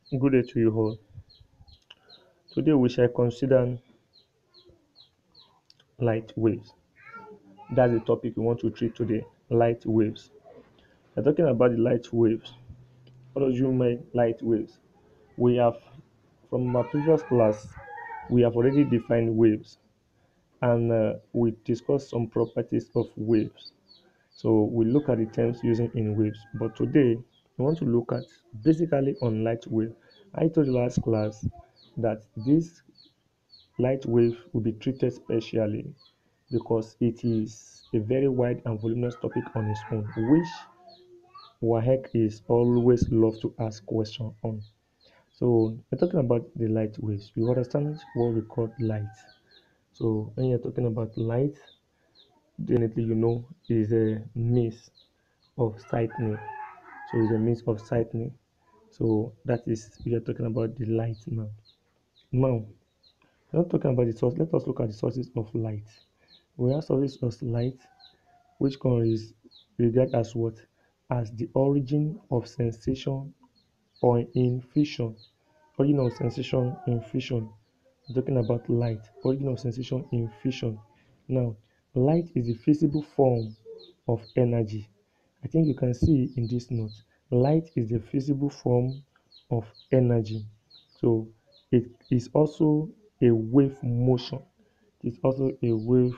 Good day to you all. Today we shall consider light waves. That's the topic we want to treat today. Light waves. We're talking about the light waves. What do you mean light waves? We have, from our previous class, we have already defined waves and we discussed some properties of waves. So we look at the terms using in waves. But today we want to look at basically on light wave. I told you last class that this light wave will be treated specially because it is a very wide and voluminous topic on its own, which WAHEC is always love to ask questions on. So we're talking about the light waves. You understand what we call light. So when you're talking about light, definitely you know is a means of sightning. So it's a means of sightning. So that is we are talking about the light now. Now we're not talking about the source. Let us look at the sources of light. We have sources of light which is regarded as what? As the origin of sensation or in fission. Origin of sensation in fission. We're talking about light. Origin of sensation in fission. Now, light is a visible form of energy. I think you can see in this note. Light is the visible form of energy. So it is also a wave motion. It is also a wave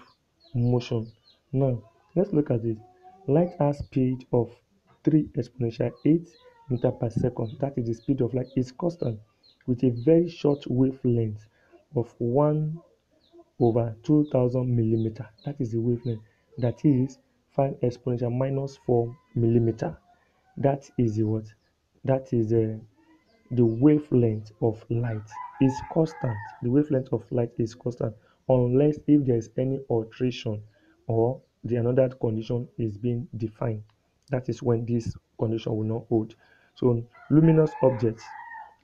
motion. Now, let's look at it. Light has speed of 3 exponential 8 meter per second. That is the speed of light. It's constant with a very short wavelength of 1 over 2000 millimeter. That is the wavelength. That is 5 exponential minus 4 millimeter. That is the what? That is the wavelength of light is constant. The wavelength of light is constant unless if there is any alteration or the another condition is being defined. That is when this condition will not hold. So luminous objects.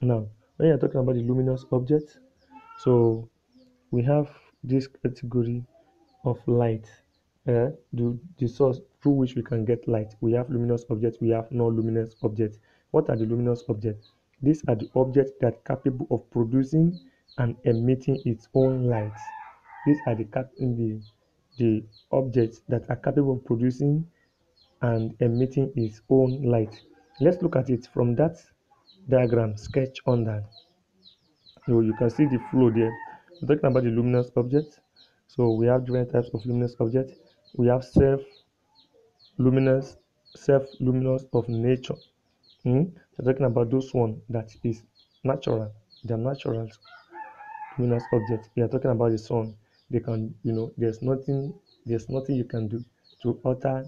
Now, when you're talking about the luminous objects, so we have this category of light, the source through which we can get light. We have luminous objects, we have non-luminous objects. What are the luminous objects? These are the objects that are capable of producing and emitting its own light. These are the objects that are capable of producing and emitting its own light. Let's look at it from that diagram sketch under. So you can see the flow there. We're talking about the luminous objects. So we have different types of luminous objects. We have luminous, self-luminous of nature. We're talking about those one that is natural. They're natural luminous objects. We are talking about the sun. They can, there's nothing you can do to alter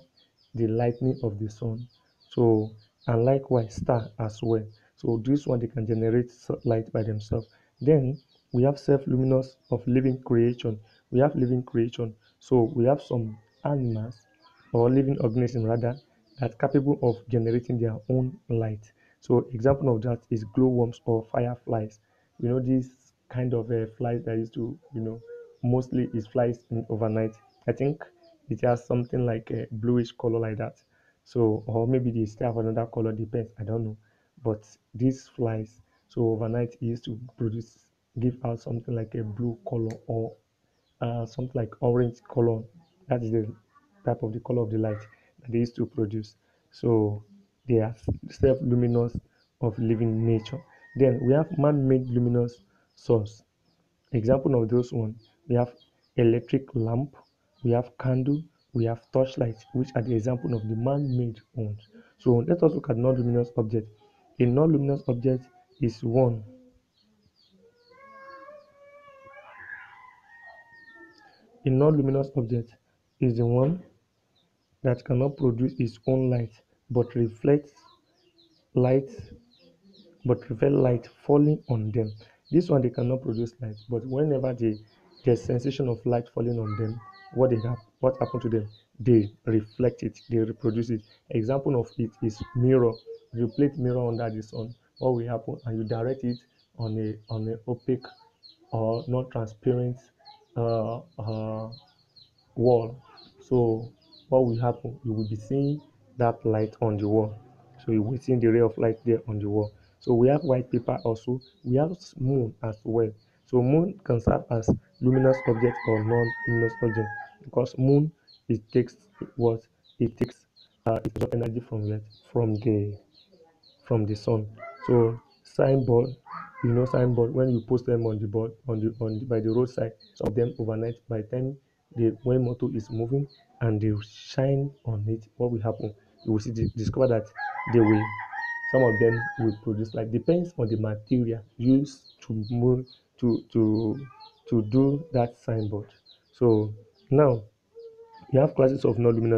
the lightning of the sun. So, and likewise, star as well. So, this one they can generate light by themselves. Then we have self-luminous of living creation. We have living creation. So, we have some animals or living organisms rather that capable of generating their own light. So, example of that is glowworms or fireflies. These kind of flies that used to, mostly is flies in overnight. I think it has something like a bluish color like that. So, or maybe they still have another color, depends. I don't know. But these flies, so overnight it used to give out something like a blue color or something like orange color. That is the type of the color of the light that they used to produce. So they are self-luminous of living nature. Then we have man-made luminous source. Example of those ones, we have electric lamp, we have candle, we have torchlight, which are the example of the man-made ones. So let us look at non-luminous object. A non-luminous object is one. A non-luminous object is the one that cannot produce its own light but reflects light light falling on them. This one they cannot produce light, but whenever there's sensation of light falling on them, what happened to them? They reflect it, they reproduce it. Example of it is mirror. You place mirror under the sun, what will happen? And you direct it on a opaque or not transparent wall. So what will happen? You will be seeing that light on the wall. So you will see the ray of light there on the wall. So we have white paper also. We have moon as well. So moon can serve as luminous object or non-luminous object because moon it takes what it takes it absorbs energy from where? From the sun. So signboard, signboard when you post them on the board by the roadside, some of them overnight by the time when motor is moving and they shine on it, what will happen? You will discover that they will some of them will produce like depends on the material used to move to do that signboard. So now you have classes of non-luminous